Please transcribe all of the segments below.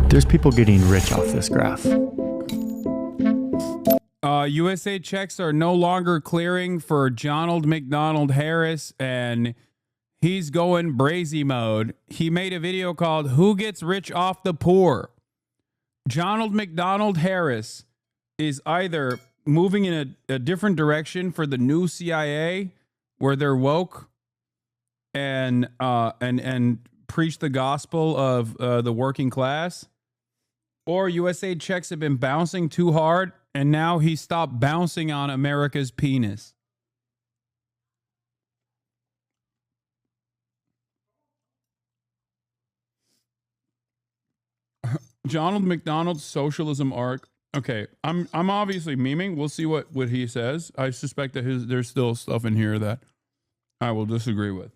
There's people getting rich off this graph. USA checks are no longer clearing for Donald McDonald Harris, and he's going brazy mode. He made a video called "Who Gets Rich Off the Poor?" Donald McDonald Harris is either moving in a different direction for the new CIA, where they're woke and preach the gospel of the working class, or USA checks have been bouncing too hard, and now he stopped bouncing on America's penis. Donald McDonald's socialism arc. Okay, I'm obviously memeing. We'll see what he says. I suspect that there's still stuff in here that I will disagree with.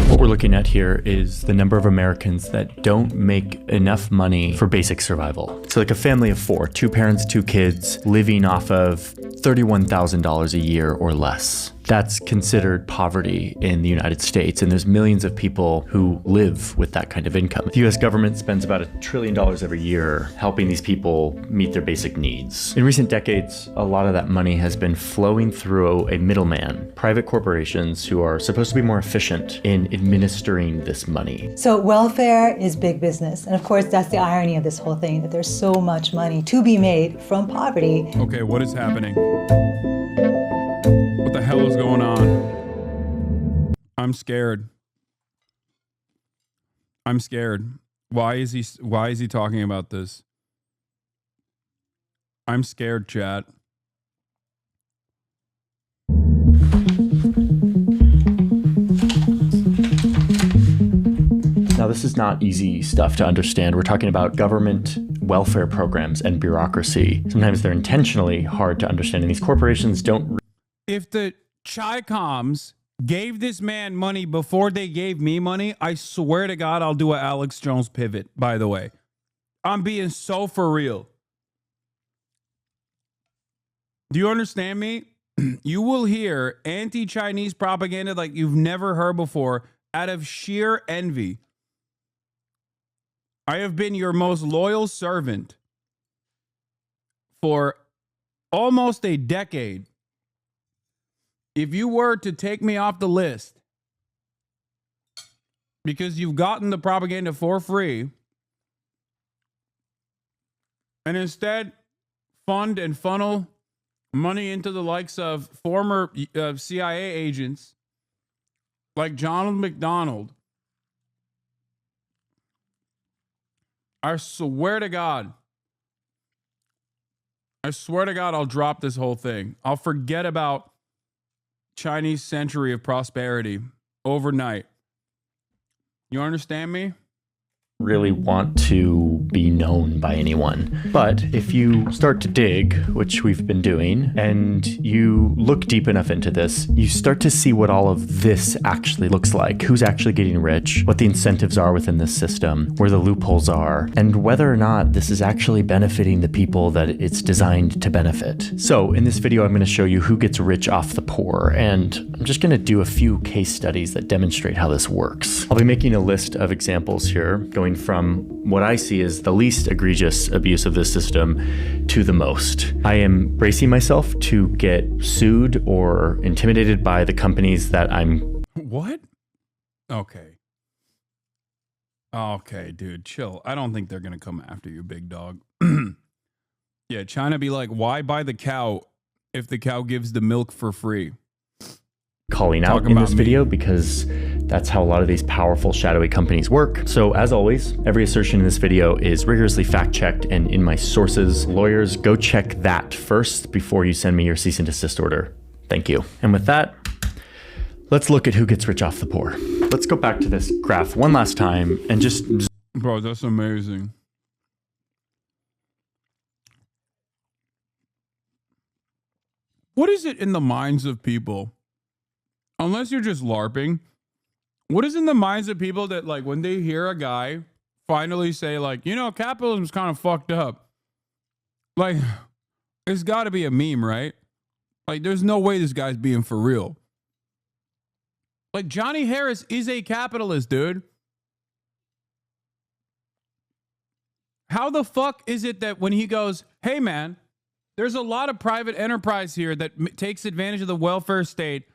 What we're looking at here is the number of Americans that don't make enough money for basic survival. So like a family of 4, 2 parents, 2 kids, living off of $31,000 a year or less. That's considered poverty in the United States, and there's millions of people who live with that kind of income. The US government spends about $1 trillion every year helping these people meet their basic needs. In recent decades, a lot of that money has been flowing through a middleman, private corporations who are supposed to be more efficient in administering this money. So welfare is big business, and of course that's the irony of this whole thing, that there's so much money to be made from poverty. Okay, what is happening? What the hell is going on? I'm scared. I'm scared. Why is he talking about this? I'm scared, chat. Now, this is not easy stuff to understand. We're talking about government welfare programs and bureaucracy. Sometimes they're intentionally hard to understand, and these corporations don't. If the Chi-Coms gave this man money before they gave me money, I swear to God, I'll do an Alex Jones pivot, by the way. I'm being so for real. Do you understand me? You will hear anti-Chinese propaganda like you've never heard before out of sheer envy. I have been your most loyal servant for almost a decade. If you were to take me off the list because you've gotten the propaganda for free and instead fund and funnel money into the likes of former CIA agents like Donald McDonald, I swear to God, I'll drop this whole thing. I'll forget about Chinese century of prosperity overnight. You understand me? Really want to be known by anyone. But if you start to dig, which we've been doing, and you look deep enough into this, you start to see what all of this actually looks like, who's actually getting rich, what the incentives are within this system, where the loopholes are, and whether or not this is actually benefiting the people that it's designed to benefit. So in this video, I'm going to show you who gets rich off the poor, and I'm just going to do a few case studies that demonstrate how this works. I'll be making a list of examples here, going from what I see as the least egregious abuse of this system to the most. I am bracing myself to get sued or intimidated by the companies that I'm... What? Okay. Okay, dude, chill. I don't think they're going to come after you, big dog. Yeah, China be like, why buy the cow if the cow gives the milk for free? Calling out in this video because that's how a lot of these powerful shadowy companies work. So as always, every assertion in this video is rigorously fact-checked and in my sources. Lawyers, go check that first before you send me your cease and desist order. Thank you. And with that, let's look at who gets rich off the poor. Let's go back to this graph one last time and just... Bro, that's amazing. What is it in the minds of people? Unless you're just LARPing, what is in the minds of people that, like, when they hear a guy finally say, like, you know, capitalism's kind of fucked up. Like, it's got to be a meme, right? Like, there's no way this guy's being for real. Like, Johnny Harris is a capitalist, dude. How the fuck is it that when he goes, hey, man, there's a lot of private enterprise here that takes advantage of the welfare state,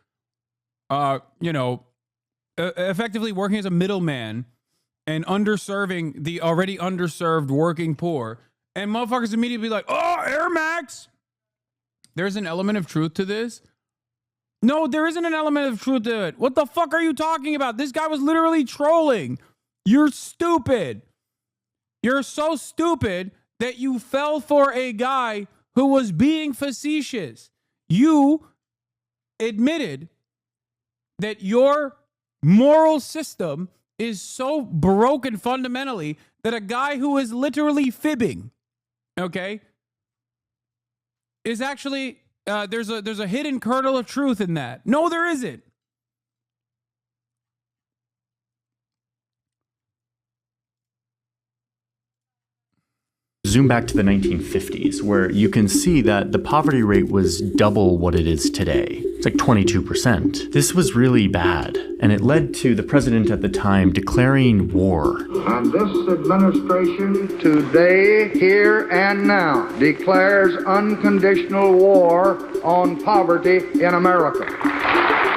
effectively working as a middleman and underserving the already underserved working poor. And motherfuckers immediately be like, oh, Air Max. There's an element of truth to this. No, there isn't an element of truth to it. What the fuck are you talking about? This guy was literally trolling. You're stupid. You're so stupid that you fell for a guy who was being facetious. You admitted that your moral system is so broken fundamentally that a guy who is literally fibbing, okay, is actually there's a hidden kernel of truth in that. No, there isn't. Zoom back to the 1950s, where you can see that the poverty rate was double what it is today. It's like 22%. This was really bad, and it led to the president at the time declaring war. And this administration today, here and now, declares unconditional war on poverty in America.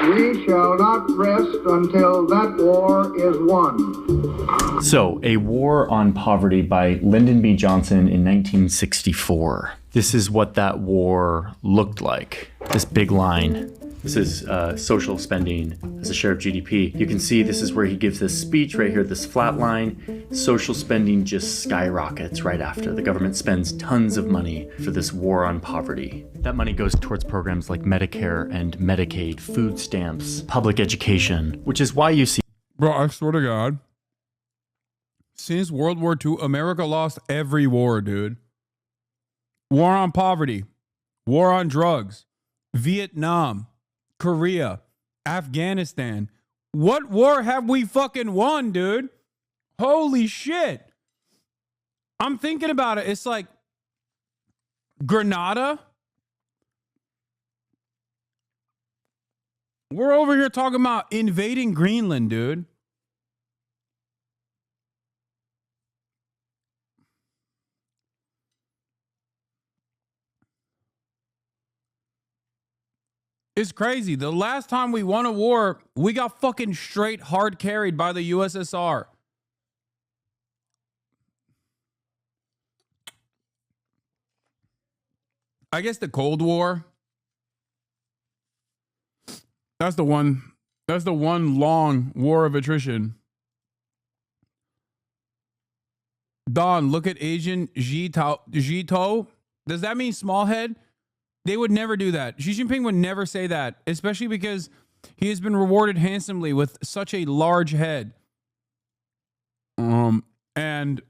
We shall not rest until that war is won. So, A War on Poverty by Lyndon B. Johnson in 1964. This is what that war looked like. This big line. This is social spending as a share of GDP. You can see this is where he gives this speech right here, this flat line. Social spending just skyrockets right after. The government spends tons of money for this war on poverty. That money goes towards programs like Medicare and Medicaid, food stamps, public education, which is why you see... Bro, I swear to God, since World War II, America lost every war, dude. War on poverty, war on drugs, Vietnam, Korea, Afghanistan. What war have we fucking won, dude? Holy shit. I'm thinking about it. It's like Grenada. We're over here talking about invading Greenland, dude. It's crazy. The last time we won a war, we got fucking straight hard carried by the USSR. I guess the Cold War. That's the one long war of attrition. Don, look at Asian Jito. Does that mean small head? They would never do that. Xi Jinping would never say that, especially because he has been rewarded handsomely with such a large head. And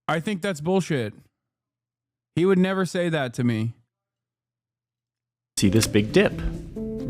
I think that's bullshit. He would never say that to me. See this big dip.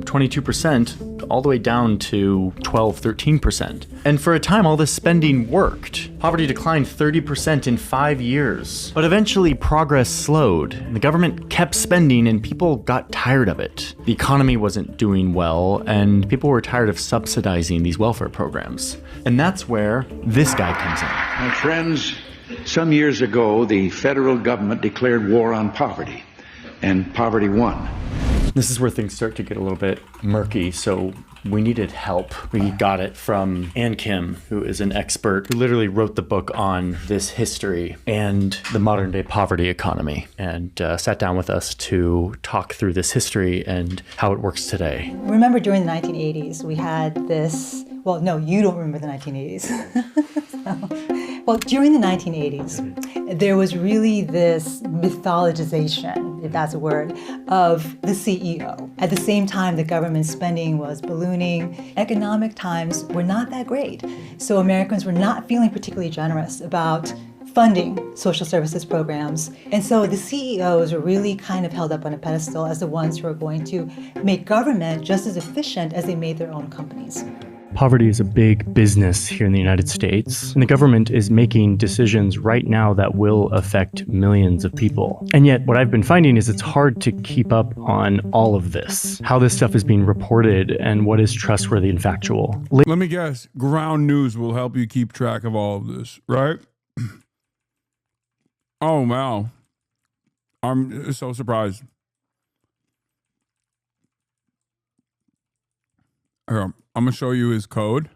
22% all the way down to 12, 13%. And for a time, all this spending worked. Poverty declined 30% in 5 years. But eventually, progress slowed. And the government kept spending and people got tired of it. The economy wasn't doing well, and people were tired of subsidizing these welfare programs. And that's where this guy comes in. My friends, some years ago, the federal government declared war on poverty, and poverty won. This is where things start to get a little bit murky, so we needed help. We got it from Ann Kim, who is an expert who literally wrote the book on this history and the modern day poverty economy, and sat down with us to talk through this history and how it works today. Remember during the 1980s, we had this, well, no, you don't remember the 1980s. Well, during the 1980s, there was really this mythologization, if that's a word, of the CEO. At the same time, the government spending was ballooning. Economic times were not that great. So Americans were not feeling particularly generous about funding social services programs. And so the CEOs were really kind of held up on a pedestal as the ones who are going to make government just as efficient as they made their own companies. Poverty is a big business here in the United States, and the government is making decisions right now that will affect millions of people. And yet, what I've been finding is it's hard to keep up on all of this, how this stuff is being reported, and what is trustworthy and factual. Let me guess, ground news will help you keep track of all of this, right? Oh, wow. I'm so surprised. Here, I'm going to show you his code.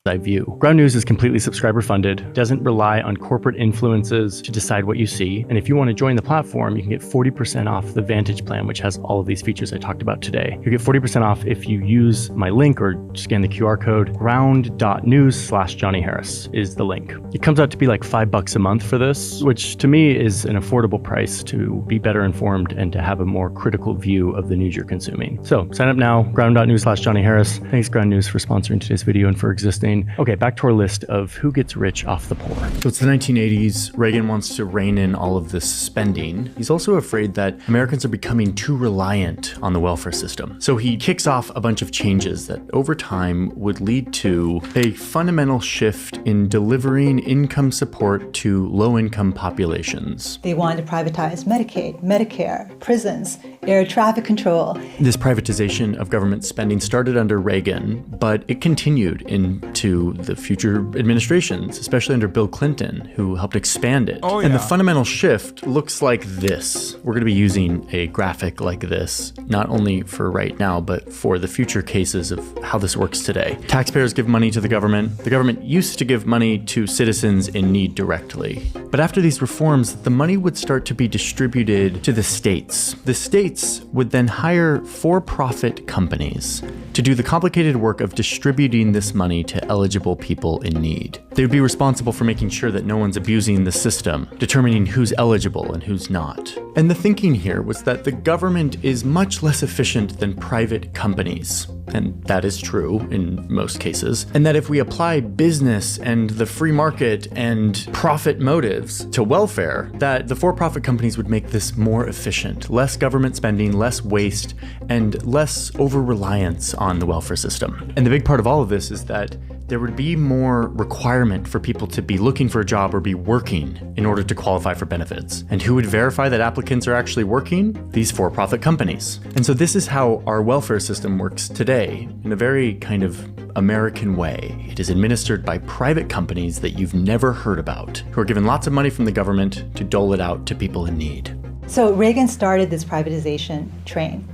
I view. Ground News is completely subscriber funded, doesn't rely on corporate influences to decide what you see. And if you want to join the platform, you can get 40% off the Vantage plan, which has all of these features I talked about today. You get 40% off if you use my link or scan the QR code. ground.news/Johnny Harris is the link. It comes out to be like $5 a month for this, which to me is an affordable price to be better informed and to have a more critical view of the news you're consuming. So sign up now, ground.news/Johnny Harris. Thanks Ground News for sponsoring today's video and for existing. Okay, back to our list of who gets rich off the poor. So it's the 1980s. Reagan wants to rein in all of this spending. He's also afraid that Americans are becoming too reliant on the welfare system. So he kicks off a bunch of changes that over time would lead to a fundamental shift in delivering income support to low-income populations. They wanted to privatize Medicaid, Medicare, prisons, air traffic control. This privatization of government spending started under Reagan, but it continued into the future administrations, especially under Bill Clinton, who helped expand it. Oh, yeah. And the fundamental shift looks like this. We're going to be using a graphic like this, not only for right now, but for the future cases of how this works today. Taxpayers give money to the government. The government used to give money to citizens in need directly. But after these reforms, the money would start to be distributed to the states. The states would then hire for-profit companies to do the complicated work of distributing this money to eligible people in need. They would be responsible for making sure that no one's abusing the system, determining who's eligible and who's not. And the thinking here was that the government is much less efficient than private companies. And that is true in most cases. And that if we apply business and the free market and profit motives to welfare, that the for-profit companies would make this more efficient, less government spending, less waste, and less over-reliance on the welfare system. And the big part of all of this is that there would be more requirement for people to be looking for a job or be working in order to qualify for benefits. And who would verify that applicants are actually working? These for-profit companies. And so this is how our welfare system works today, in a very kind of American way. It is administered by private companies that you've never heard about, who are given lots of money from the government to dole it out to people in need. So Reagan started this privatization train.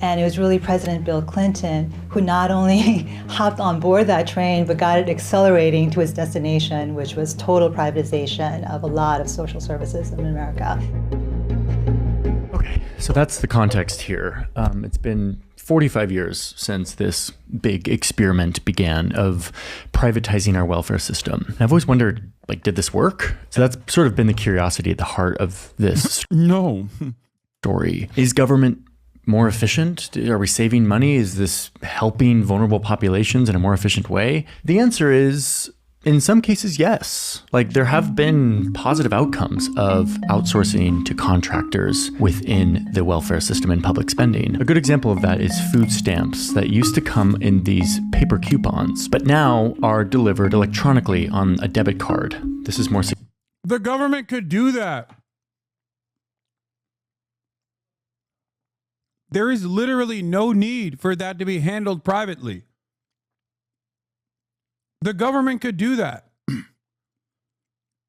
And it was really President Bill Clinton who not only hopped on board that train, but got it accelerating to its destination, which was total privatization of a lot of social services in America. Okay, so that's the context here. It's been 45 years since this big experiment began of privatizing our welfare system. And I've always wondered, did this work? So that's sort of been the curiosity at the heart of this No. story. Is government more efficient? Are we saving money? Is this helping vulnerable populations in a more efficient way? The answer is, in some cases, yes. There have been positive outcomes of outsourcing to contractors within the welfare system and public spending. A good example of that is food stamps that used to come in these paper coupons, but now are delivered electronically on a debit card. This is more. The government could do that. There is literally no need for that to be handled privately. The government could do that.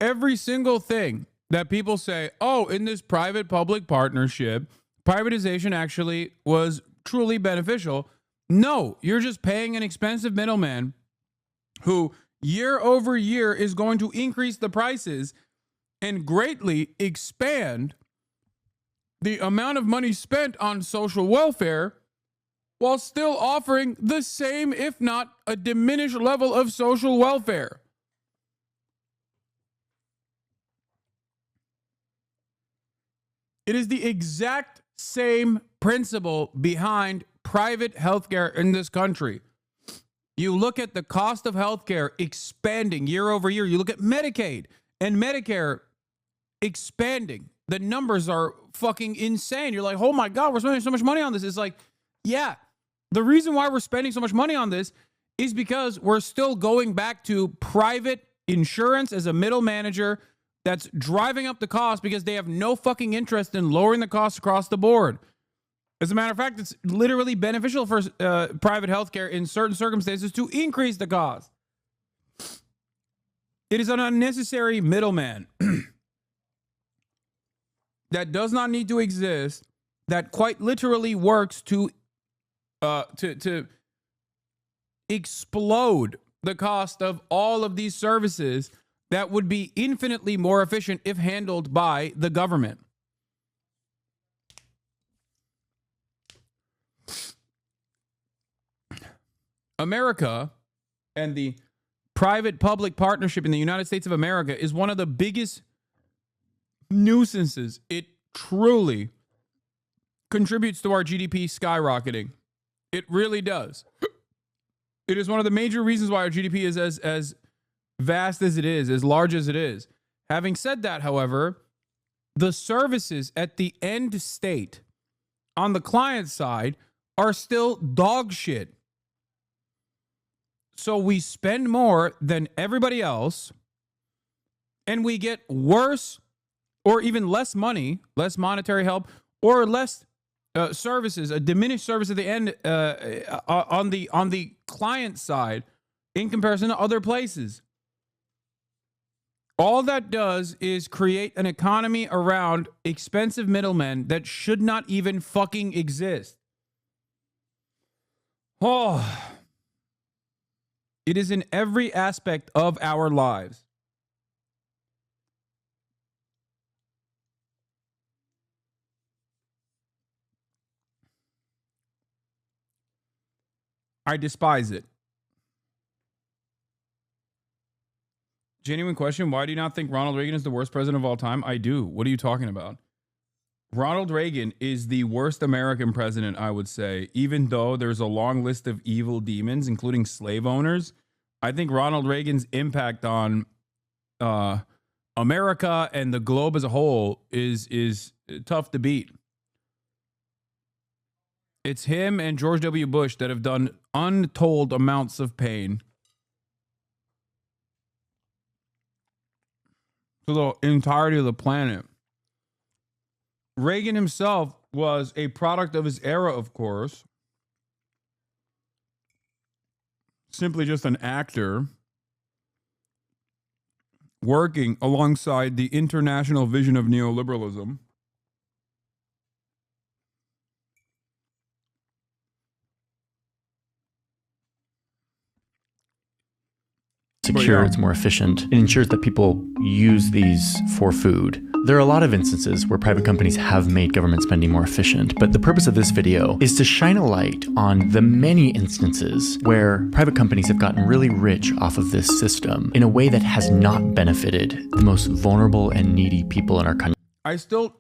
Every single thing that people say, oh, in this private-public partnership, privatization actually was truly beneficial. No, you're just paying an expensive middleman who year over year is going to increase the prices and greatly expand the amount of money spent on social welfare while still offering the same, if not a diminished level of social welfare. It is the exact same principle behind private healthcare in this country. You look at the cost of healthcare expanding year over year. You look at Medicaid and Medicare expanding. The numbers are fucking insane. You're like, oh my God, we're spending so much money on this. It's like, yeah, the reason why we're spending so much money on this is because we're still going back to private insurance as a middle manager that's driving up the cost because they have no fucking interest in lowering the cost across the board. As a matter of fact, it's literally beneficial for private healthcare in certain circumstances to increase the cost. It is an unnecessary middleman that does not need to exist, that quite literally works to explode the cost of all of these services that would be infinitely more efficient if handled by the government. America and the private-public partnership in the United States of America is one of the biggest nuisances. It truly contributes to our GDP skyrocketing. It really does. It is one of the major reasons why our GDP is as vast as it is, as large as it is. Having said that, however, the services at the end state on the client side are still dog shit. So we spend more than everybody else, and we get worse or even less money, less monetary help, or less services, a diminished service at the end on the client side in comparison to other places. All that does is create an economy around expensive middlemen that should not even fucking exist. Oh, it is in every aspect of our lives. I despise it. Genuine question. Why do you not think Ronald Reagan is the worst president of all time? I do. What are you talking about? Ronald Reagan is the worst American president, I would say, even though there's a long list of evil demons, including slave owners. I think Ronald Reagan's impact on America and the globe as a whole is tough to beat. It's him and George W. Bush that have done untold amounts of pain to the entirety of the planet. Reagan himself was a product of his era, of course. Simply just an actor working alongside the international vision of neoliberalism. Secure, it's more efficient. It ensures that people use these for food. There are a lot of instances where private companies have made government spending more efficient, but the purpose of this video is to shine a light on the many instances where private companies have gotten really rich off of this system in a way that has not benefited the most vulnerable and needy people in our country. I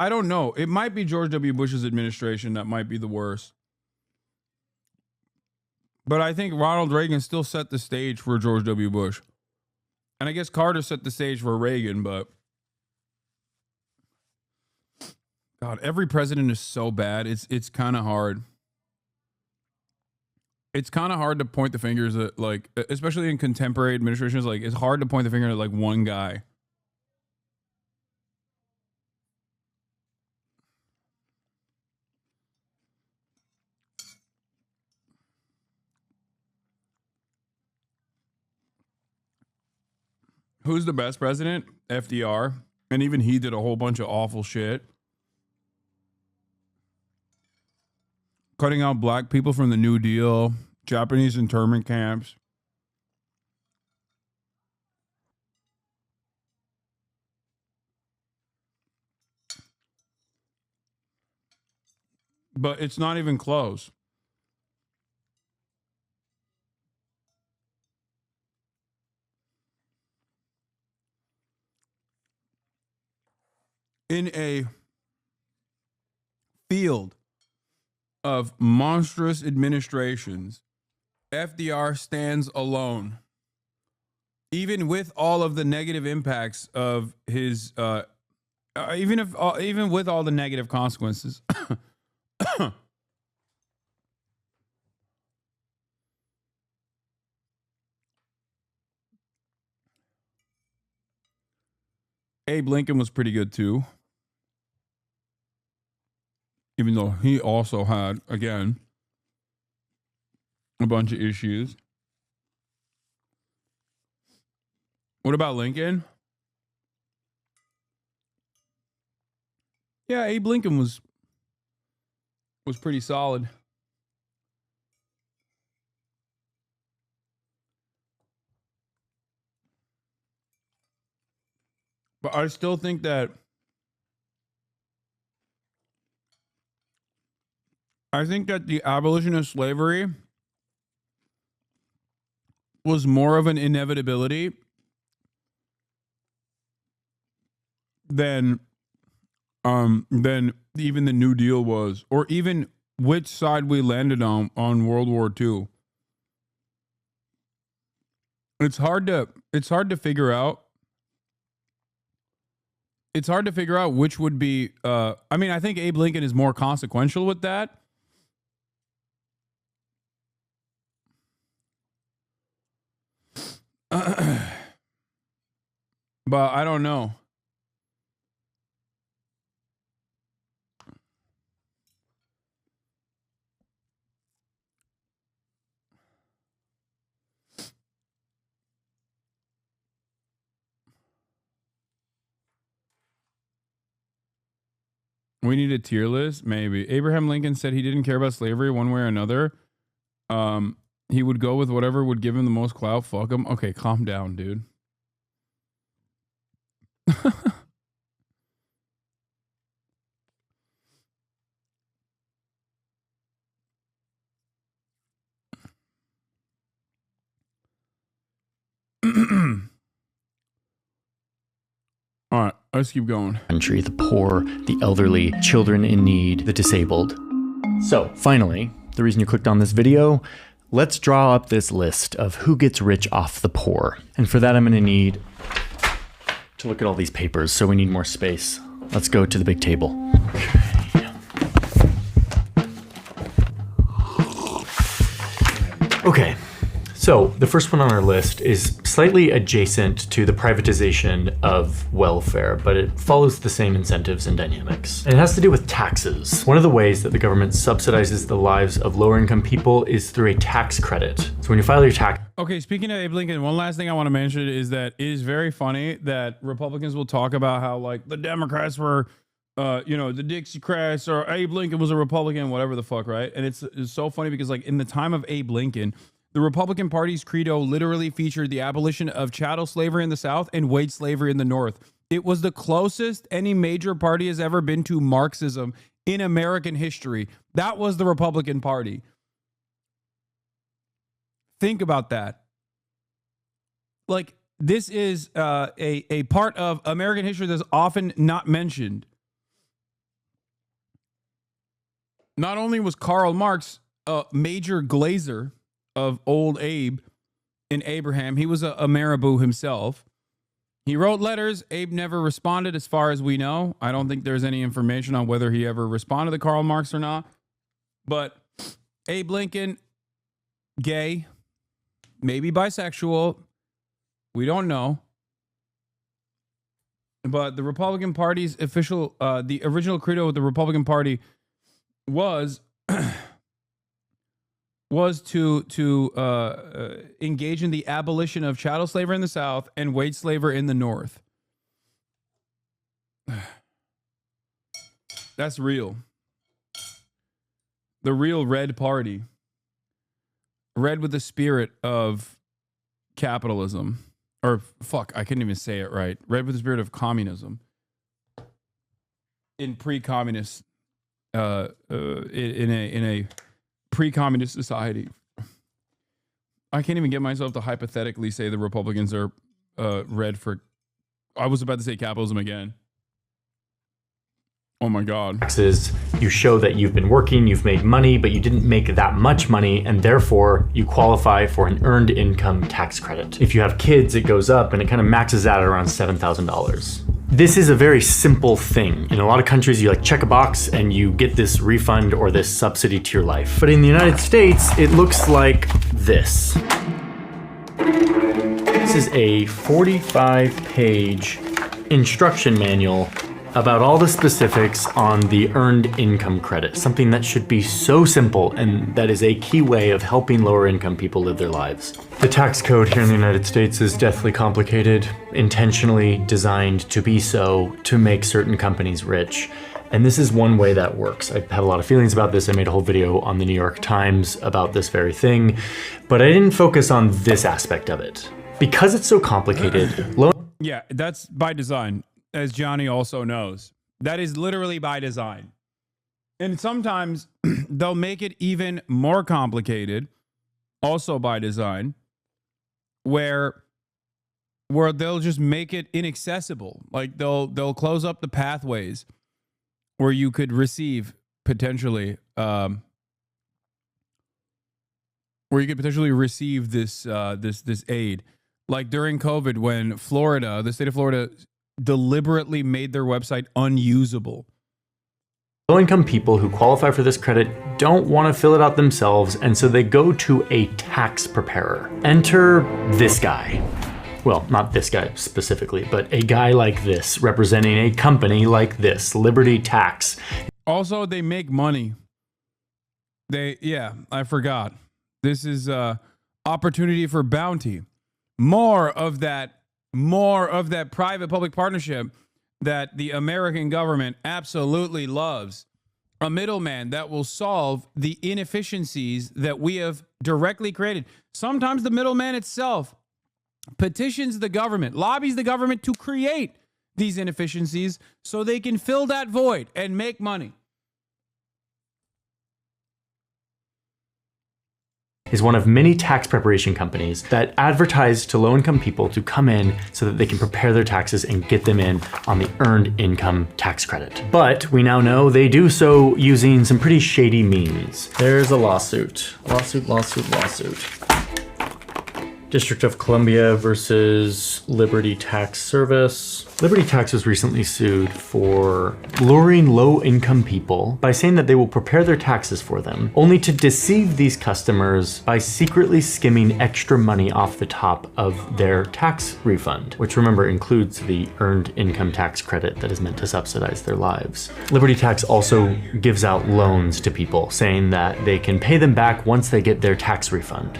don't know. It might be George W. Bush's administration that might be the worst. But I think Ronald Reagan still set the stage for George W. Bush. And I guess Carter set the stage for Reagan, but God, every president is so bad. It's kind of hard. It's kind of hard to point the fingers at, like, especially in contemporary administrations, like, it's hard to point the finger at, like, one guy. Who's the best president? FDR. And even he did a whole bunch of awful shit. Cutting out black people from the New Deal, Japanese internment camps. But it's not even close. In a field of monstrous administrations, FDR stands alone. Even with all of the negative impacts of his, even with all the negative consequences. Abe Lincoln was pretty good too. Even though he also had, again, a bunch of issues. What about Lincoln? Yeah, Abe Lincoln was pretty solid. But I still think that the abolition of slavery was more of an inevitability than even the New Deal was, or even which side we landed on World War II. It's hard to figure out. It's hard to figure out which would be. I mean, I think Abe Lincoln is more consequential with that. But I don't know. We need a tier list, maybe. Abraham Lincoln said he didn't care about slavery one way or another. He would go with whatever would give him the most clout. Fuck him. Okay, calm down, dude. All right, let's keep going. Country, the poor, the elderly, children in need, the disabled. So finally, the reason you clicked on this video, let's draw up this list of who gets rich off the poor. And for that, I'm going to need to look at all these papers. So we need more space. Let's go to the big table. Okay. So the first one on our list is slightly adjacent to the privatization of welfare, but it follows the same incentives and dynamics. And it has to do with taxes. One of the ways that the government subsidizes the lives of lower income people is through a tax credit. So when you file your tax... Okay, speaking of Abe Lincoln, one last thing I want to mention is that it is very funny that Republicans will talk about how like the Democrats were, the Dixiecrats, or Abe Lincoln was a Republican, whatever the fuck, right? And it's so funny because like in the time of Abe Lincoln, the Republican Party's credo literally featured the abolition of chattel slavery in the South and wage slavery in the North. It was the closest any major party has ever been to Marxism in American history. That was the Republican Party. Think about that. Like, this is a part of American history that's often not mentioned. Not only was Karl Marx a major glazer of old Abe and Abraham, he was a Marabou himself. He wrote letters. Abe never responded as far as we know. I don't think there's any information on whether he ever responded to Karl Marx or not. But Abe Lincoln, gay, maybe bisexual. We don't know. But the Republican Party's official, the original credo of the Republican Party was to engage in the abolition of chattel slavery in the South and wage slavery in the North. That's real. The real red party. Red with the spirit of capitalism. Or, fuck, I couldn't even say it right. Red with the spirit of communism. In pre-communist, in a pre-communist society. I can't even get myself to hypothetically say the Republicans are red for... I was about to say capitalism again. Oh my God. Taxes, you show that you've been working, you've made money, but you didn't make that much money, and therefore you qualify for an earned income tax credit. If you have kids, it goes up and it kind of maxes out at around $7,000. This is a very simple thing. In a lot of countries, you like check a box and you get this refund or this subsidy to your life. But in the United States, it looks like this. This is a 45-page instruction manual about all the specifics on the earned income credit, something that should be so simple and that is a key way of helping lower income people live their lives. The tax code here in the United States is deathly complicated, intentionally designed to be so to make certain companies rich. And this is one way that works. I have a lot of feelings about this. I made a whole video on the New York Times about this very thing, but I didn't focus on this aspect of it. Because it's so complicated, Yeah, that's by design, as Johnny also knows. That is literally by design. And sometimes they'll make it even more complicated, also by design, where they'll just make it inaccessible. Like they'll close up the pathways where you could receive potentially this aid. Like during COVID, when the state of Florida deliberately made their website unusable. low-income people who qualify for this credit don't want to fill it out themselves, and so they go to a tax preparer. Enter this guy. Well, not this guy specifically, but a guy like this, representing a company like this, Liberty Tax. Also, they make money. I forgot. This is opportunity for bounty. More of that private-public partnership that the American government absolutely loves. A middleman that will solve the inefficiencies that we have directly created. Sometimes the middleman itself petitions the government, lobbies the government to create these inefficiencies so they can fill that void and make money. Is one of many tax preparation companies that advertise to low-income people to come in so that they can prepare their taxes and get them in on the earned income tax credit. But we now know they do so using some pretty shady means. There's a lawsuit. Lawsuit. District of Columbia versus Liberty Tax Service. Liberty Tax was recently sued for luring low-income people by saying that they will prepare their taxes for them, only to deceive these customers by secretly skimming extra money off the top of their tax refund, which remember includes the earned income tax credit that is meant to subsidize their lives. Liberty Tax also gives out loans to people, saying that they can pay them back once they get their tax refund.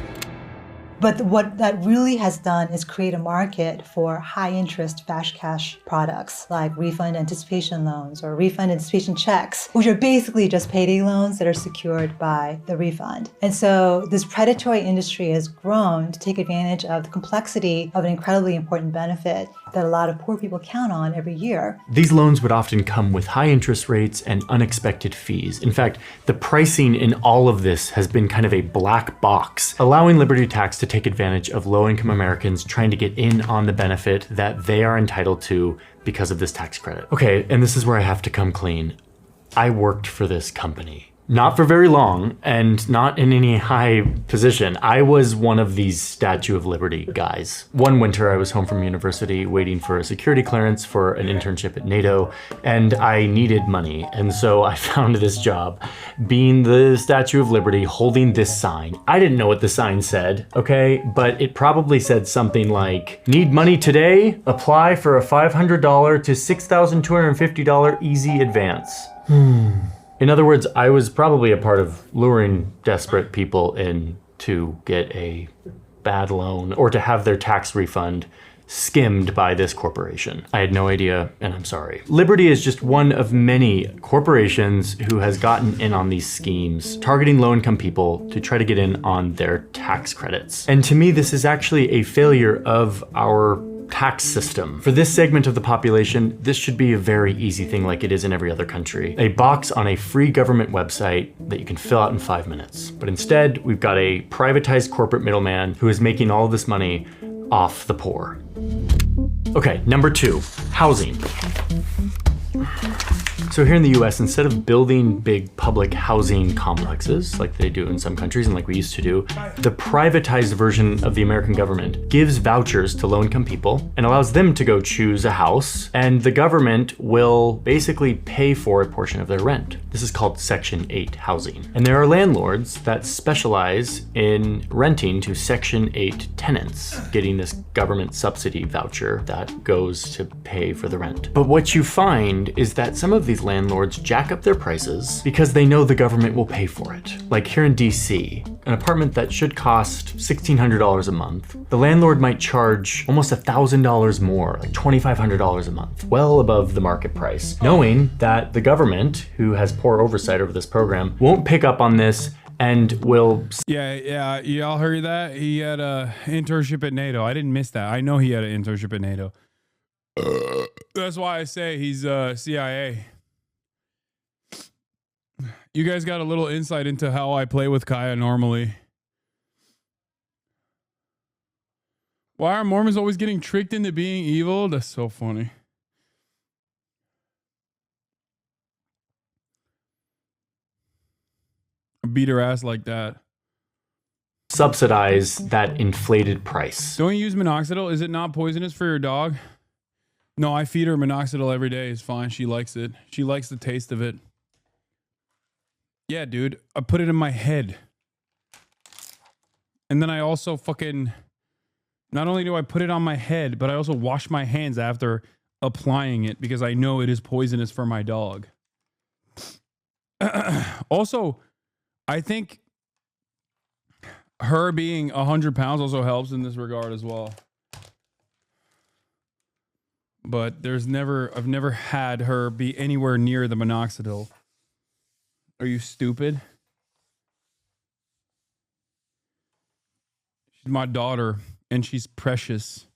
But what that really has done is create a market for high-interest fast cash products like refund anticipation loans or refund anticipation checks, which are basically just payday loans that are secured by the refund. And so this predatory industry has grown to take advantage of the complexity of an incredibly important benefit that a lot of poor people count on every year. These loans would often come with high interest rates and unexpected fees. In fact, the pricing in all of this has been kind of a black box, allowing Liberty Tax to take advantage of low-income Americans trying to get in on the benefit that they are entitled to because of this tax credit. Okay, and this is where I have to come clean. I worked for this company. Not for very long, and not in any high position. I was one of these Statue of Liberty guys. One winter, I was home from university waiting for a security clearance for an internship at NATO, and I needed money. And so I found this job, being the Statue of Liberty, holding this sign. I didn't know what the sign said, okay? But it probably said something like, "Need money today? Apply for a $500 to $6,250 easy advance." In other words, I was probably a part of luring desperate people in to get a bad loan or to have their tax refund skimmed by this corporation. I had no idea, and I'm sorry. Liberty is just one of many corporations who has gotten in on these schemes, targeting low-income people to try to get in on their tax credits. And to me, this is actually a failure of our tax system. For this segment of the population, this should be a very easy thing like it is in every other country. A box on a free government website that you can fill out in 5 minutes. But instead, we've got a privatized corporate middleman who is making all of this money off the poor. Okay, number 2, housing. So here in the US, instead of building big public housing complexes like they do in some countries and like we used to do, the privatized version of the American government gives vouchers to low-income people and allows them to go choose a house, and the government will basically pay for a portion of their rent. This is called Section 8 housing. And there are landlords that specialize in renting to Section 8 tenants, getting this government subsidy voucher that goes to pay for the rent. But what you find is that some of these landlords jack up their prices because they know the government will pay for it. Like here in DC, an apartment that should cost $1,600 a month, the landlord might charge almost $1,000 more, like $2,500 a month, well above the market price, knowing that the government, who has poor oversight over this program, won't pick up on this and will... Yeah, y'all heard that? He had a internship at NATO. I didn't miss that. I know he had an internship at NATO. That's why I say he's CIA. You guys got a little insight into how I play with Kaya normally. Why are Mormons always getting tricked into being evil? That's so funny. Beat her ass like that. Subsidize that inflated price. Don't you use minoxidil? Is it not poisonous for your dog? No, I feed her minoxidil every day. It's fine. She likes it. She likes the taste of it. Yeah, dude. I put it in my head. And then I also fucking... Not only do I put it on my head, but I also wash my hands after applying it because I know it is poisonous for my dog. Also, I think her being 100 pounds also helps in this regard as well. But I've never had her be anywhere near the minoxidil. Are you stupid? She's my daughter, and she's precious.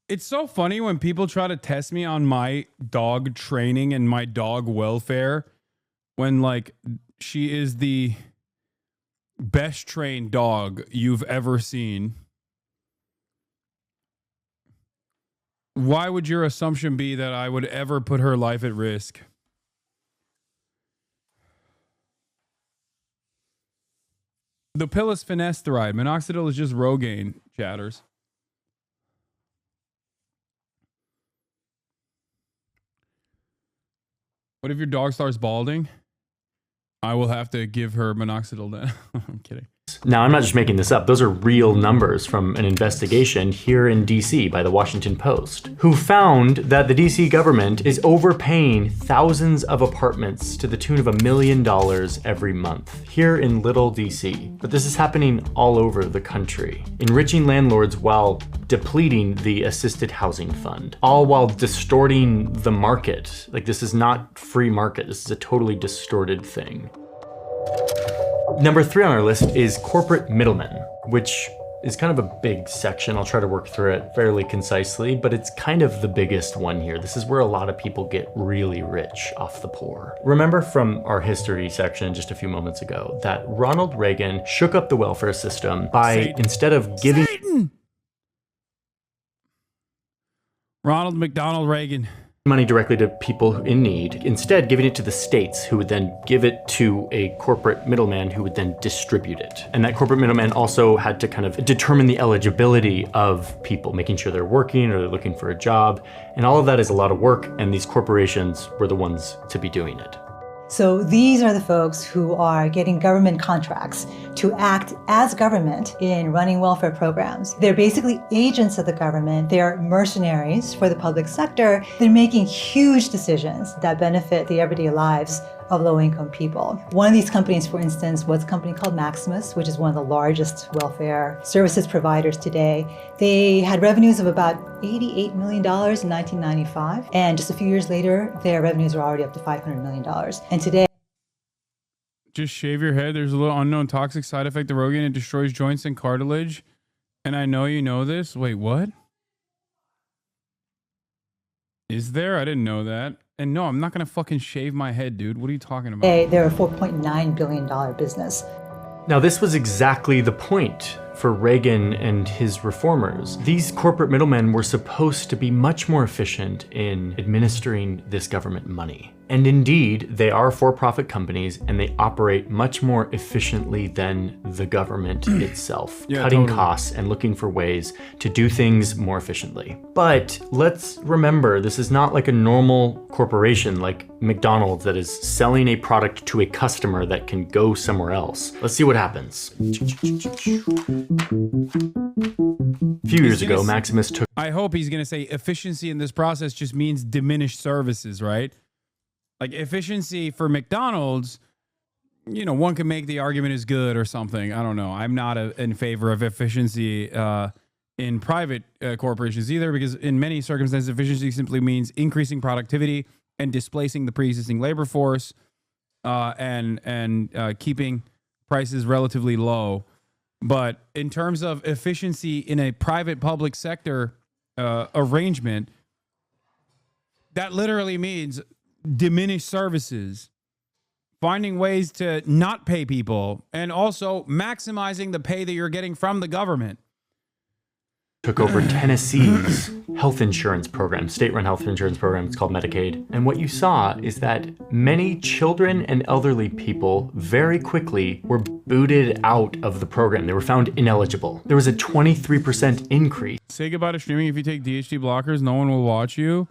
It's so funny when people try to test me on my dog training and my dog welfare when, like, she is the best trained dog you've ever seen. Why would your assumption be that I would ever put her life at risk? The pill is finasteride. Minoxidil is just Rogaine, chatters. What if your dog starts balding? I will have to give her minoxidil then. I'm kidding. Now, I'm not just making this up. Those are real numbers from an investigation here in DC by the Washington Post, who found that the DC government is overpaying thousands of apartments to the tune of $1 million every month here in Little DC. But this is happening all over the country, enriching landlords while depleting the assisted housing fund, all while distorting the market. Like, this is not free market. This is a totally distorted thing. Number 3 on our list is corporate middlemen, which is kind of a big section. I'll try to work through it fairly concisely, but it's kind of the biggest one here. This is where a lot of people get really rich off the poor. Remember from our history section just a few moments ago that Ronald Reagan shook up the welfare system by, instead of giving... Ronald McDonald Reagan. Money directly to people in need, instead giving it to the states, who would then give it to a corporate middleman who would then distribute it. And that corporate middleman also had to kind of determine the eligibility of people, making sure they're working or they're looking for a job. And all of that is a lot of work, and these corporations were the ones to be doing it. So these are the folks who are getting government contracts to act as government in running welfare programs. They're basically agents of the government. They're mercenaries for the public sector. They're making huge decisions that benefit the everyday lives of low-income people. One of these companies, for instance, was a company called Maximus, which is one of the largest welfare services providers today. They had revenues of about $88 million in 1995, and just a few years later, their revenues are already up to $500 million. And today, just shave your head. There's a little unknown toxic side effect of Rogaine. It destroys joints and cartilage. And I know you know this. Wait, what? Is there? I didn't know that. And no, I'm not going to fucking shave my head, dude. What are you talking about? they're a $4.9 billion business. Now, this was exactly the point for Reagan and his reformers. These corporate middlemen were supposed to be much more efficient in administering this government money. And indeed, they are for-profit companies and they operate much more efficiently than the government itself, cutting costs and looking for ways to do things more efficiently. But let's remember, this is not like a normal corporation like McDonald's that is selling a product to a customer that can go somewhere else. Let's see what happens. A few years ago, Maximus took... I hope he's going to say efficiency in this process just means diminished services, right? Like efficiency for McDonald's, you know, one can make the argument is good or something. I don't know. I'm not in favor of efficiency in private corporations either, because in many circumstances, efficiency simply means increasing productivity and displacing the pre-existing labor force and keeping prices relatively low. But in terms of efficiency in a private-public sector arrangement, that literally means diminish services, finding ways to not pay people, and also maximizing the pay that you're getting from the government. Took over Tennessee's health insurance program, state-run health insurance program. It's called Medicaid. And what you saw is that many children and elderly people very quickly were booted out of the program. They were found ineligible. There was a 23% increase. Say goodbye to streaming. If you take DHT blockers, no one will watch you.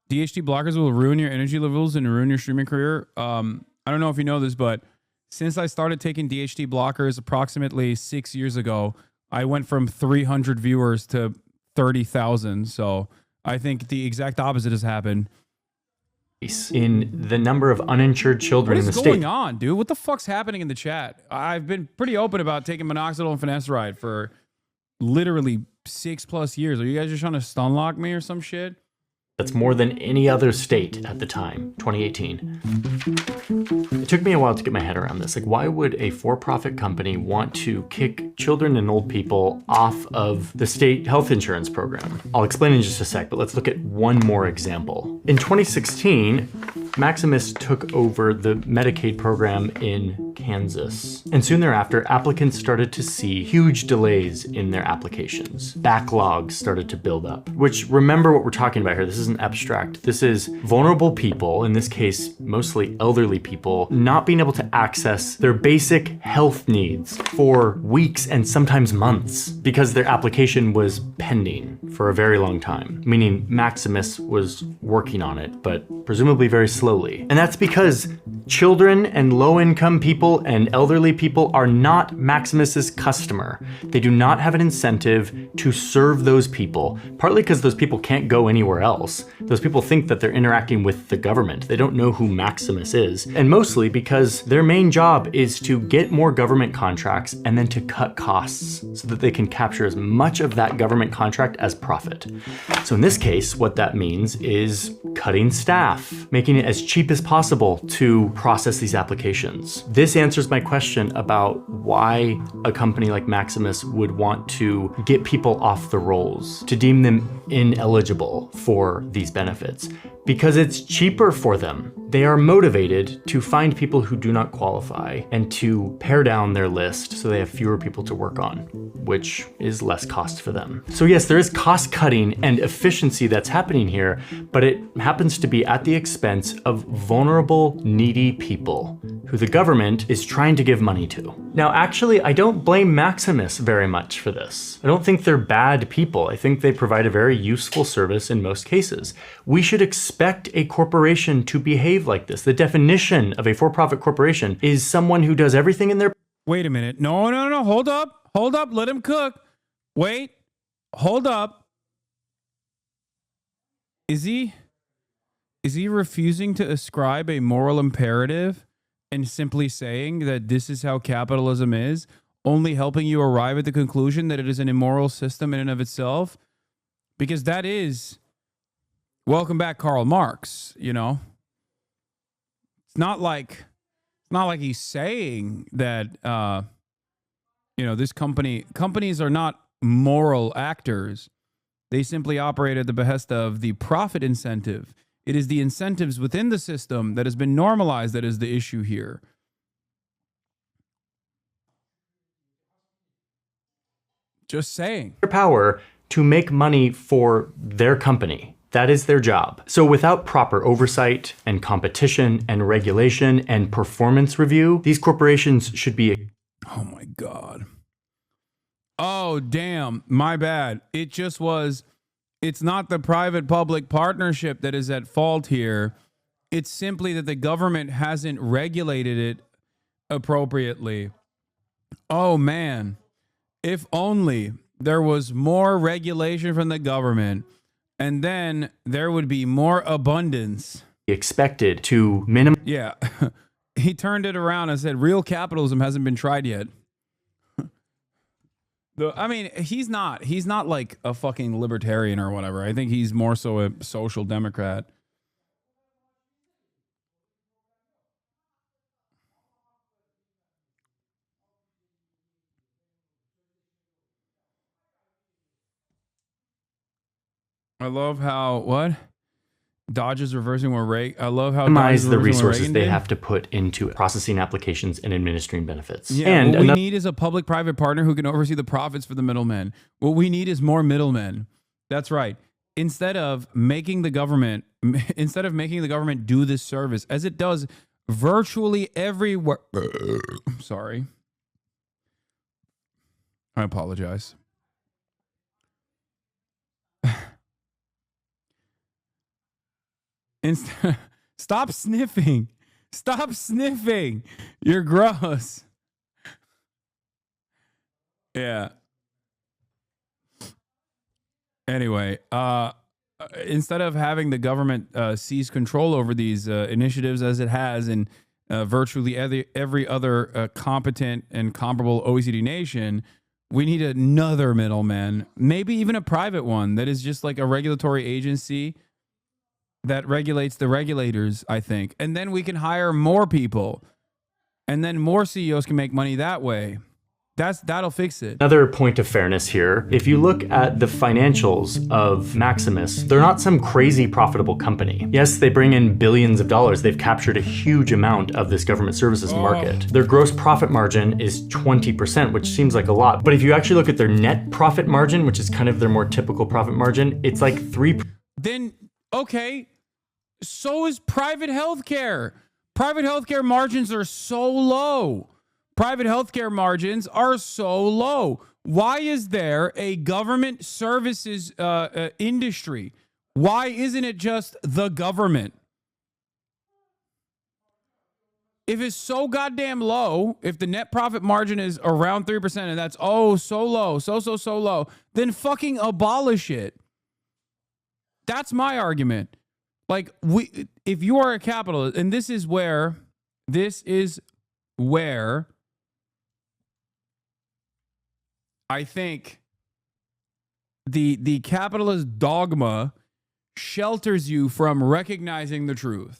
DHT blockers will ruin your energy levels and ruin your streaming career. I don't know if you know this, but since I started taking DHT blockers approximately 6 years ago, I went from 300 viewers to 30,000. So I think the exact opposite has happened. In the number of uninsured children in the state. What is going on, dude? What the fuck's happening in the chat? I've been pretty open about taking minoxidil and finasteride for literally 6+ years. Are you guys just trying to stun lock me or some shit? That's more than any other state at the time, 2018. It took me a while to get my head around this. Like, why would a for-profit company want to kick children and old people off of the state health insurance program? I'll explain in just a sec, but let's look at one more example. In 2016, Maximus took over the Medicaid program in Kansas. And soon thereafter, applicants started to see huge delays in their applications. Backlogs started to build up, which, remember what we're talking about here. This isn't abstract. This is vulnerable people, in this case, mostly elderly people, not being able to access their basic health needs for weeks and sometimes months because their application was pending for a very long time, meaning Maximus was working on it, but presumably very slowly. And that's because children and low-income people and elderly people are not Maximus's customer. They do not have an incentive to serve those people, partly because those people can't go anywhere else. Those people think that they're interacting with the government. They don't know who Maximus is. And mostly because their main job is to get more government contracts and then to cut costs so that they can capture as much of that government contract as profit. So in this case, what that means is cutting staff, making it as cheap as possible to process these applications. This answers my question about why a company like Maximus would want to get people off the rolls, to deem them ineligible for these benefits, because it's cheaper for them. They are motivated to find people who do not qualify and to pare down their list so they have fewer people to work on, which is less cost for them. So yes, there is cost cutting and efficiency that's happening here, but it happens to be at the expense of vulnerable, needy people who the government is trying to give money to. Now, actually, I don't blame Maximus very much for this. I don't think they're bad people. I think they provide a very useful service in most cases. We should expect a corporation to behave like this. The definition of a for-profit corporation is someone who does everything in their... Wait a minute. No. Hold up. Let him cook. Wait. Hold up. Is he refusing to ascribe a moral imperative and simply saying that this is how capitalism is, only helping you arrive at the conclusion that it is an immoral system in and of itself? Because that is, welcome back, Karl Marx, you know? It's not like he's saying that, this companies are not moral actors. They simply operate at the behest of the profit incentive. It is the incentives within the system that has been normalized that is the issue here. Just saying. Their power to make money for their company. That is their job. So without proper oversight and competition and regulation and performance review, these corporations should be... Oh my God. Oh, damn. My bad. It just was, it's not the private-public partnership that is at fault here. It's simply that the government hasn't regulated it appropriately. Oh, man. If only there was more regulation from the government, and then there would be more abundance. Expected to minimize... Yeah. He turned it around and said, real capitalism hasn't been tried yet. I mean, he's not like a fucking libertarian or whatever. I think he's more so a social democrat. I love how, what? Dodge is reversing what Reagan. I love how minimize Dodge is the reversing what resources Reagan they did. have to put into processing applications and administering benefits. Yeah, and what we another... need is a public-private partner who can oversee the profits for the middlemen. What we need is more middlemen. That's right. Instead of making the government do this service, as it does virtually everywhere. Sorry. I apologize. Stop sniffing. Stop sniffing. You're gross. Yeah. Anyway, instead of having the government seize control over these initiatives as it has in virtually every other competent and comparable OECD nation, we need another middleman, maybe even a private one that is just like a regulatory agency that regulates the regulators, I think. And then we can hire more people, and then more CEOs can make money that way. That'll fix it. Another point of fairness here, if you look at the financials of Maximus, they're not some crazy profitable company. Yes, they bring in billions of dollars. They've captured a huge amount of this government services market. Their gross profit margin is 20%, which seems like a lot. But if you actually look at their net profit margin, which is kind of their more typical profit margin, it's like 3%. Then, okay, so is private healthcare. Private healthcare margins are so low. Private healthcare margins are so low. Why is there a government services industry? Why isn't it just the government? If it's so goddamn low, if the net profit margin is around 3% and that's so low, so low, then fucking abolish it. That's my argument. Like, if you are a capitalist, and this is where I think the capitalist dogma shelters you from recognizing the truth.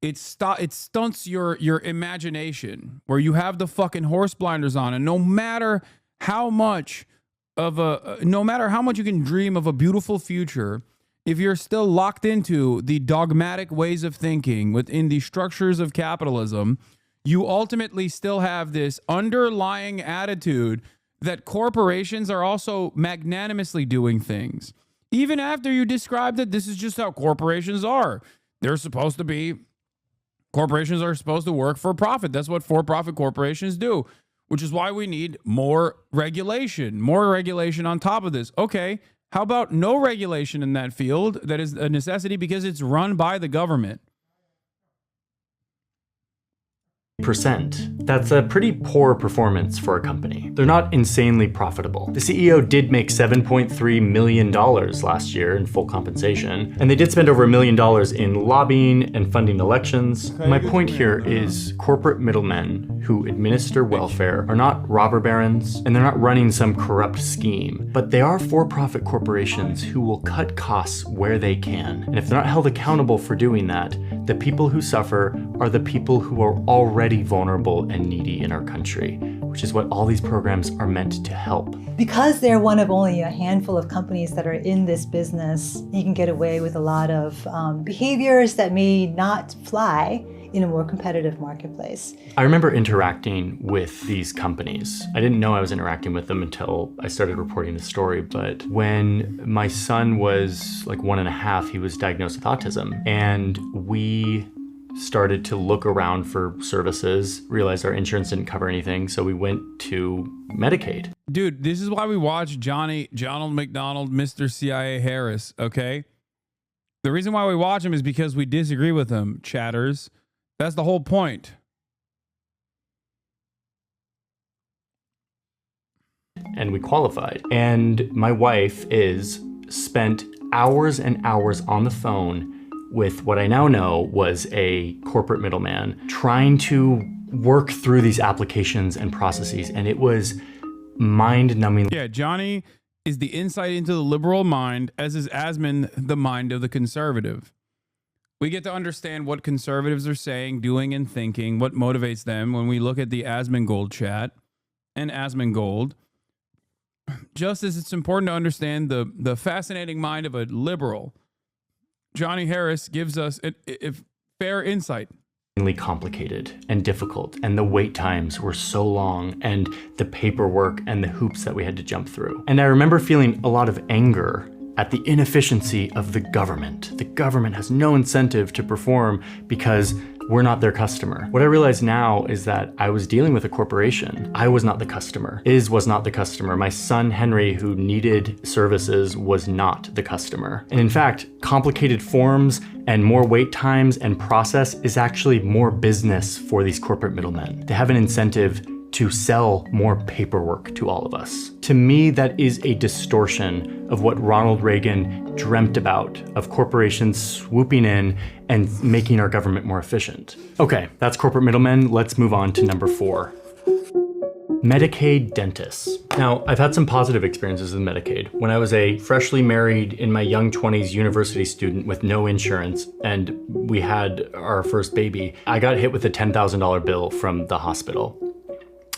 It stunts your imagination, where you have the fucking horse blinders on, and no matter how much you can dream of a beautiful future, if you're still locked into the dogmatic ways of thinking within the structures of capitalism, you ultimately still have this underlying attitude that corporations are also magnanimously doing things. Even after you describe that this is just how corporations are. Corporations are supposed to work for profit. That's what for-profit corporations do, which is why we need more regulation on top of this. Okay, how about no regulation in that field? That is a necessity because it's run by the government. That's a pretty poor performance for a company. They're not insanely profitable. The CEO did make $7.3 million last year in full compensation, and they did spend over $1 million in lobbying and funding elections. My point here is corporate middlemen who administer welfare are not robber barons, and they're not running some corrupt scheme, but they are for-profit corporations who will cut costs where they can. And if they're not held accountable for doing that, the people who suffer are the people who are already vulnerable and needy in our country, which is what all these programs are meant to help. Because they're one of only a handful of companies that are in this business, you can get away with a lot of behaviors that may not fly in a more competitive marketplace. I remember interacting with these companies. I didn't know I was interacting with them until I started reporting the story, but when my son was like 1.5, he was diagnosed with autism, and we started to look around for services, realized our insurance didn't cover anything, so we went to Medicaid. Dude, this is why we watch Donald McDonald, Mr. CIA Harris, okay? The reason why we watch him is because we disagree with him, chatters. That's the whole point. And we qualified. And my wife spent hours and hours on the phone with what I now know was a corporate middleman trying to work through these applications and processes. And it was mind-numbing. Yeah, Johnny is the insight into the liberal mind, as is Asman the mind of the conservative. We get to understand what conservatives are saying, doing, and thinking, what motivates them when we look at the Asmongold chat and Asmongold. Just as it's important to understand the fascinating mind of a liberal, Johnny Harris gives us a fair insight. Complicated and difficult, and the wait times were so long, and the paperwork and the hoops that we had to jump through. And I remember feeling a lot of anger at the inefficiency of the government. The government has no incentive to perform because we're not their customer. What I realize now is that I was dealing with a corporation. I was not the customer. Was not the customer. My son, Henry, who needed services, was not the customer. And in fact, complicated forms and more wait times and process is actually more business for these corporate middlemen. They have an incentive to sell more paperwork to all of us. To me, that is a distortion of what Ronald Reagan dreamt about, of corporations swooping in and making our government more efficient. Okay, that's corporate middlemen. Let's move on to number 4. Medicaid dentists. Now, I've had some positive experiences with Medicaid. When I was a freshly married, in my young 20s university student with no insurance, and we had our first baby, I got hit with a $10,000 bill from the hospital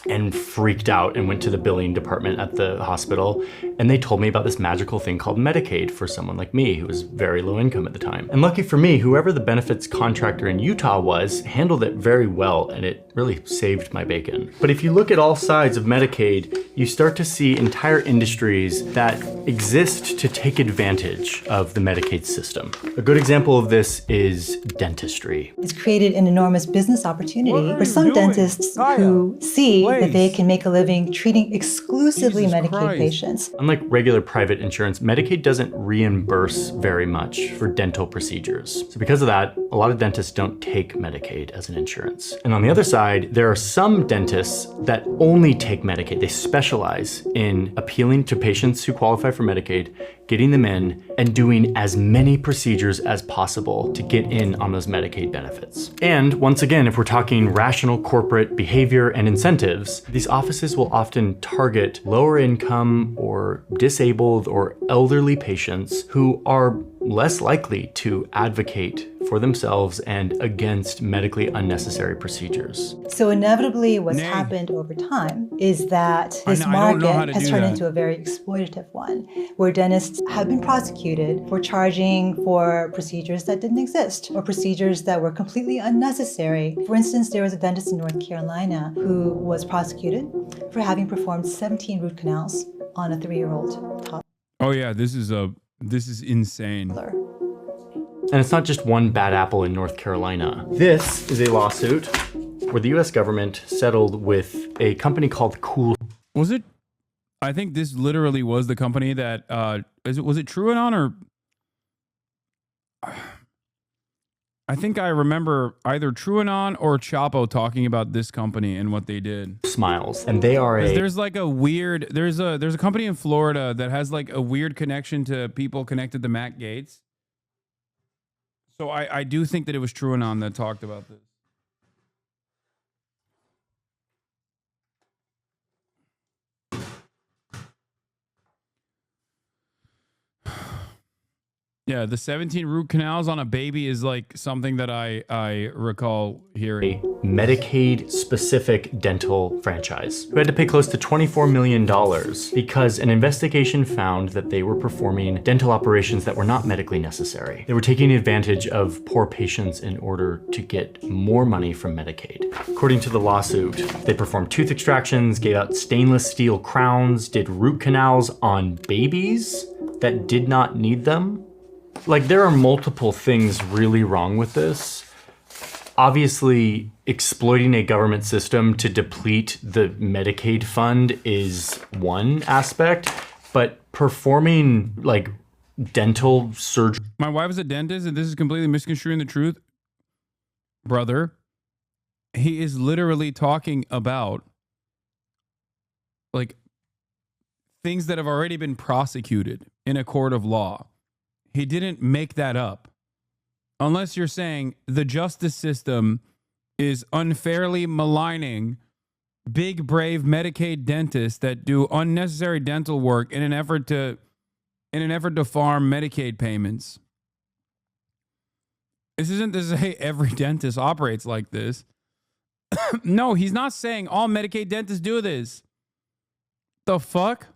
and freaked out and went to the billing department at the hospital, and they told me about this magical thing called Medicaid for someone like me who was very low income at the time. And lucky for me, whoever the benefits contractor in Utah was handled it very well, and it really saved my bacon. But if you look at all sides of Medicaid, you start to see entire industries that exist to take advantage of the Medicaid system. A good example of this is dentistry. It's created an enormous business opportunity for some dentists who see that they can make a living treating exclusively Medicaid patients. Unlike regular private insurance, Medicaid doesn't reimburse very much for dental procedures. So because of that, a lot of dentists don't take Medicaid as an insurance. And on the other side, there are some dentists that only take Medicaid. They specialize in appealing to patients who qualify for Medicaid, getting them in, and doing as many procedures as possible to get in on those Medicaid benefits. And once again, if we're talking rational corporate behavior and incentives, these offices will often target lower income or disabled or elderly patients who are less likely to advocate for themselves and against medically unnecessary procedures. So inevitably what's happened over time is that this market has turned into a very exploitative one, where dentists have been prosecuted for charging for procedures that didn't exist or procedures that were completely unnecessary. For instance, there was a dentist in North Carolina who was prosecuted for having performed 17 root canals on a 3-year-old toddler. Oh yeah, this is insane. And it's not just one bad apple in North Carolina. This is a lawsuit where the US government settled with a company called Cool. Was it? I think this literally was the company that, was it TrueAnon or? I think I remember either TrueAnon or Chapo talking about this company and what they did. Smiles. And they are there's like a weird, there's a company in Florida that has like a weird connection to people connected to Matt Gaetz. So I do think that it was TrueAnon that talked about this. Yeah, the 17 root canals on a baby is like something that I recall hearing. Medicaid-specific dental franchise who had to pay close to $24 million because an investigation found that they were performing dental operations that were not medically necessary. They were taking advantage of poor patients in order to get more money from Medicaid. According to the lawsuit, they performed tooth extractions, gave out stainless steel crowns, did root canals on babies that did not need them. Like, there are multiple things really wrong with this. Obviously, exploiting a government system to deplete the Medicaid fund is one aspect, but performing like dental surgery. My wife is a dentist, and this is completely misconstruing the truth. Brother, he is literally talking about like things that have already been prosecuted in a court of law. He didn't make that up. Unless you're saying the justice system is unfairly maligning big, brave Medicaid dentists that do unnecessary dental work in an effort to farm Medicaid payments. This isn't to say every dentist operates like this. No, he's not saying all Medicaid dentists do this. The fuck?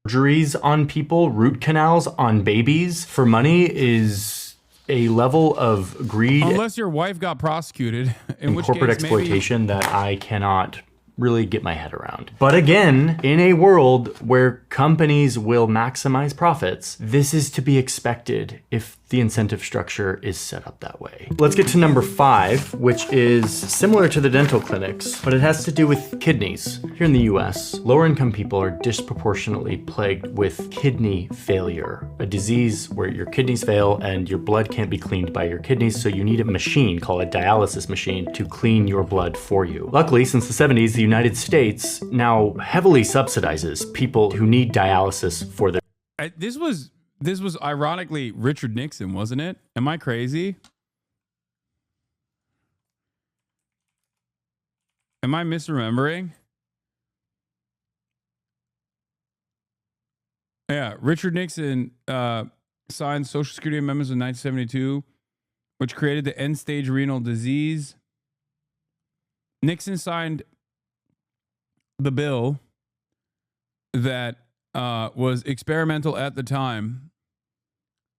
Surgeries on people, root canals on babies for money is a level of greed. Unless your wife got prosecuted, in which corporate case exploitation that I cannot really get my head around. But again, in a world where companies will maximize profits, this is to be expected if the incentive structure is set up that way. Let's get to number 5, which is similar to the dental clinics, but it has to do with kidneys. Here in the US, lower income people are disproportionately plagued with kidney failure, a disease where your kidneys fail and your blood can't be cleaned by your kidneys, so you need a machine called a dialysis machine to clean your blood for you. Luckily, since the 70s, the United States now heavily subsidizes people who need dialysis for their... This was ironically Richard Nixon, wasn't it? Am I crazy? Am I misremembering? Yeah, Richard Nixon signed Social Security amendments in 1972, which created the end-stage renal disease. Nixon signed the bill that was experimental at the time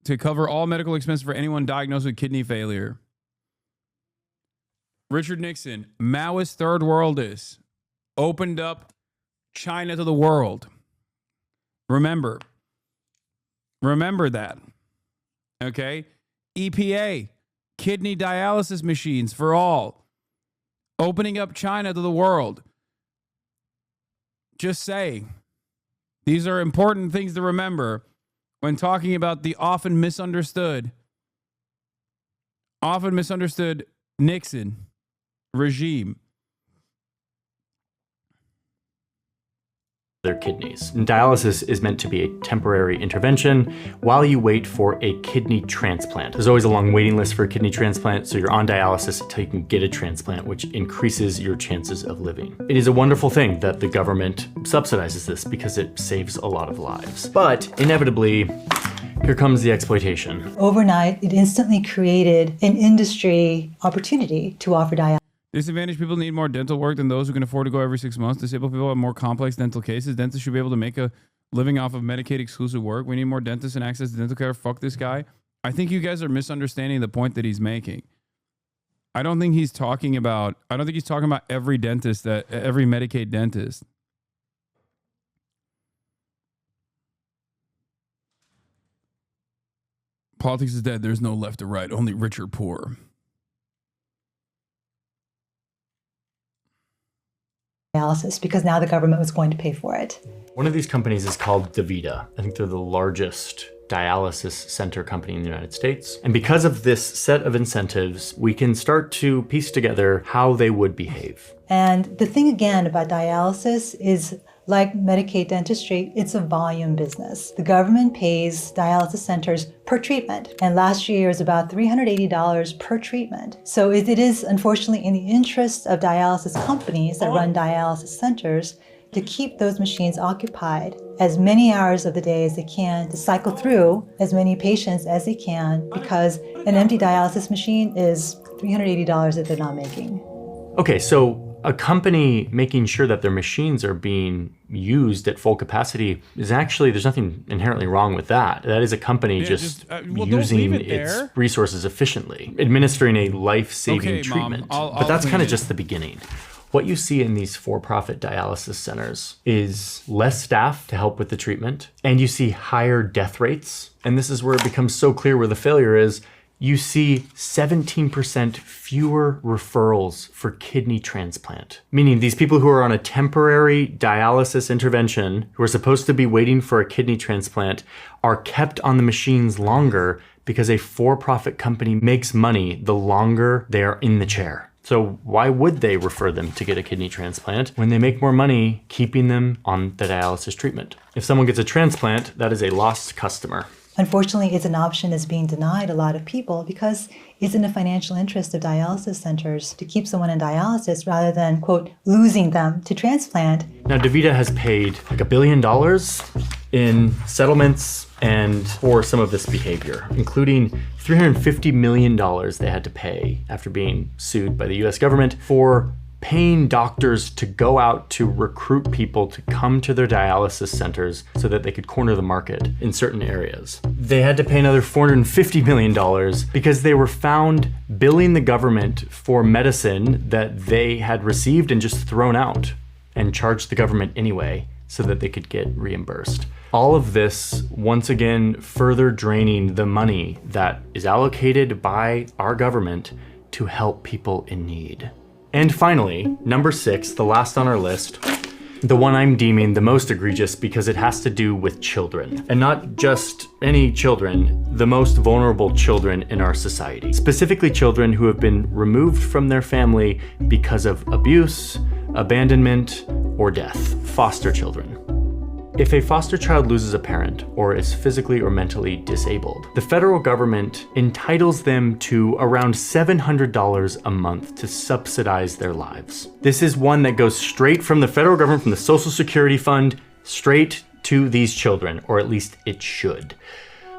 to cover all medical expenses for anyone diagnosed with kidney failure. Richard Nixon, Maoist third worldist, opened up China to the world. Remember that. Okay? EPA, kidney dialysis machines for all. Opening up China to the world. Just saying. These are important things to remember when talking about the often misunderstood Nixon regime. Their kidneys. And dialysis is meant to be a temporary intervention while you wait for a kidney transplant. There's always a long waiting list for a kidney transplant, so you're on dialysis until you can get a transplant, which increases your chances of living. It is a wonderful thing that the government subsidizes this because it saves a lot of lives. But inevitably, here comes the exploitation. Overnight, it instantly created an industry opportunity to offer dialysis. Disadvantaged people need more dental work than those who can afford to go every 6 months. Disabled people have more complex dental cases. Dentists should be able to make a living off of Medicaid exclusive work. We need more dentists and access to dental care. Fuck this guy. I think you guys are misunderstanding the point that he's making. I don't think he's talking about every dentist, every Medicaid dentist. Politics is dead. There's no left or right, only rich or poor. Dialysis, because now the government was going to pay for it. One of these companies is called DaVita. I think they're the largest dialysis center company in the United States. And because of this set of incentives, we can start to piece together how they would behave. And the thing again about dialysis is, like Medicaid dentistry, it's a volume business. The government pays dialysis centers per treatment, and last year was about $380 per treatment. So it is unfortunately in the interest of dialysis companies that run dialysis centers to keep those machines occupied as many hours of the day as they can to cycle through as many patients as they can, because an empty dialysis machine is $380 that they're not making. Okay, so a company making sure that their machines are being used at full capacity is actually, there's nothing inherently wrong with that. That is a company using its resources efficiently, administering a life-saving treatment. But that's kind of just the beginning. What you see in these for-profit dialysis centers is less staff to help with the treatment, and you see higher death rates. And this is where it becomes so clear where the failure is. You see 17% fewer referrals for kidney transplant, meaning these people who are on a temporary dialysis intervention, who are supposed to be waiting for a kidney transplant, are kept on the machines longer because a for-profit company makes money the longer they are in the chair. So why would they refer them to get a kidney transplant when they make more money keeping them on the dialysis treatment? If someone gets a transplant, that is a lost customer. Unfortunately, it's an option that's being denied a lot of people because it's in the financial interest of dialysis centers to keep someone in dialysis rather than, quote, losing them to transplant. Now, DaVita has paid like $1 billion in settlements and for some of this behavior, including $350 million they had to pay after being sued by the US government for paying doctors to go out to recruit people to come to their dialysis centers so that they could corner the market in certain areas. They had to pay another $450 million because they were found billing the government for medicine that they had received and just thrown out, and charged the government anyway so that they could get reimbursed. All of this, once again, further draining the money that is allocated by our government to help people in need. And finally, number 6, the last on our list, the one I'm deeming the most egregious because it has to do with children. And not just any children, the most vulnerable children in our society. Specifically children who have been removed from their family because of abuse, abandonment, or death. Foster children. If a foster child loses a parent or is physically or mentally disabled, the federal government entitles them to around $700 a month to subsidize their lives. This is one that goes straight from the federal government, from the Social Security Fund, straight to these children, or at least it should.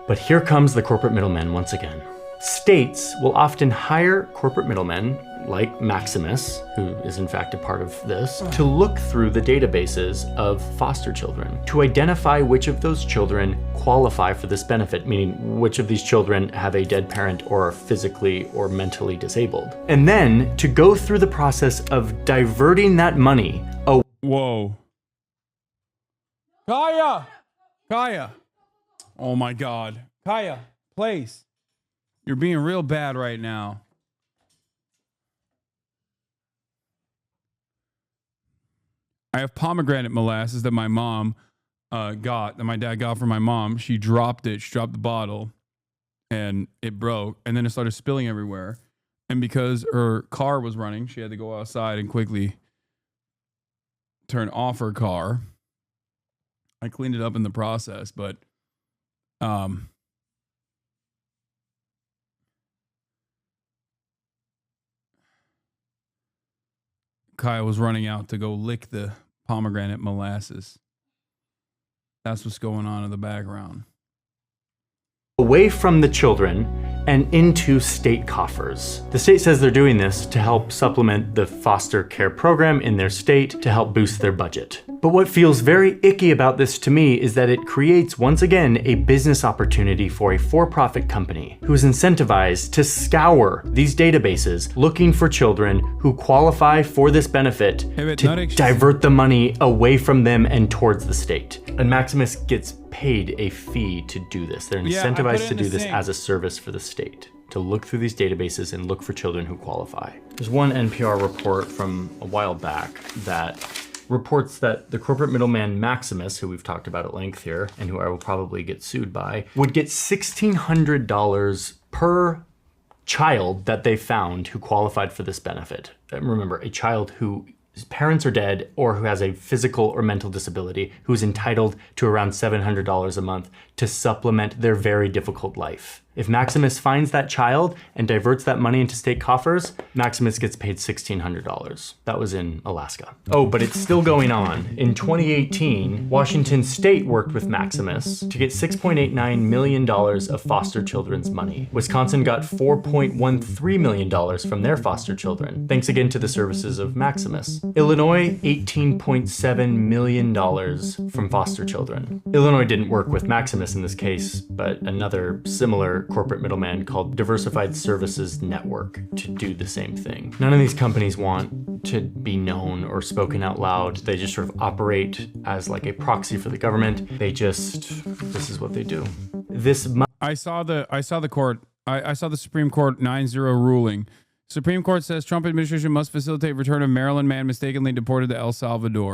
But here comes the corporate middlemen once again. States will often hire corporate middlemen like Maximus, who is in fact a part of this, to look through the databases of foster children to identify which of those children qualify for this benefit, meaning which of these children have a dead parent or are physically or mentally disabled. And then to go through the process of diverting that money. Whoa. Kaya! Oh my God. Kaya, please. You're being real bad right now. I have pomegranate molasses that my mom that my dad got for my mom. She dropped the bottle, and it broke, and then it started spilling everywhere. And because her car was running, she had to go outside and quickly turn off her car. I cleaned it up in the process, but Kaya was running out to go lick the pomegranate molasses. That's what's going on in the background. Away from the children and into state coffers. The state says they're doing this to help supplement the foster care program in their state to help boost their budget. But what feels very icky about this to me is that it creates, once again, a business opportunity for a for-profit company who is incentivized to scour these databases looking for children who qualify for this benefit to divert the money away from them and towards the state. And Maximus gets paid a fee to do this. They're incentivized to do this as a service for the state, to look through these databases and look for children who qualify. There's one NPR report from a while back that reports that the corporate middleman Maximus, who we've talked about at length here, and who I will probably get sued by, would get $1,600 per child that they found who qualified for this benefit. Remember, a child whose parents are dead or who has a physical or mental disability, who's entitled to around $700 a month to supplement their very difficult life. If Maximus finds that child and diverts that money into state coffers, Maximus gets paid $1,600. That was in Alaska. Oh, but it's still going on. In 2018, Washington State worked with Maximus to get $6.89 million of foster children's money. Wisconsin got $4.13 million from their foster children, thanks again to the services of Maximus. Illinois, $18.7 million from foster children. Illinois didn't work with Maximus in this case, but another similar corporate middleman called Diversified Services Network to do the same thing. None of these companies want to be known or spoken out loud. They just sort of operate as like a proxy for the government. This is what they do. I saw the Supreme Court 9-0 ruling. Supreme Court says Trump administration must facilitate return of Maryland man mistakenly deported to El Salvador.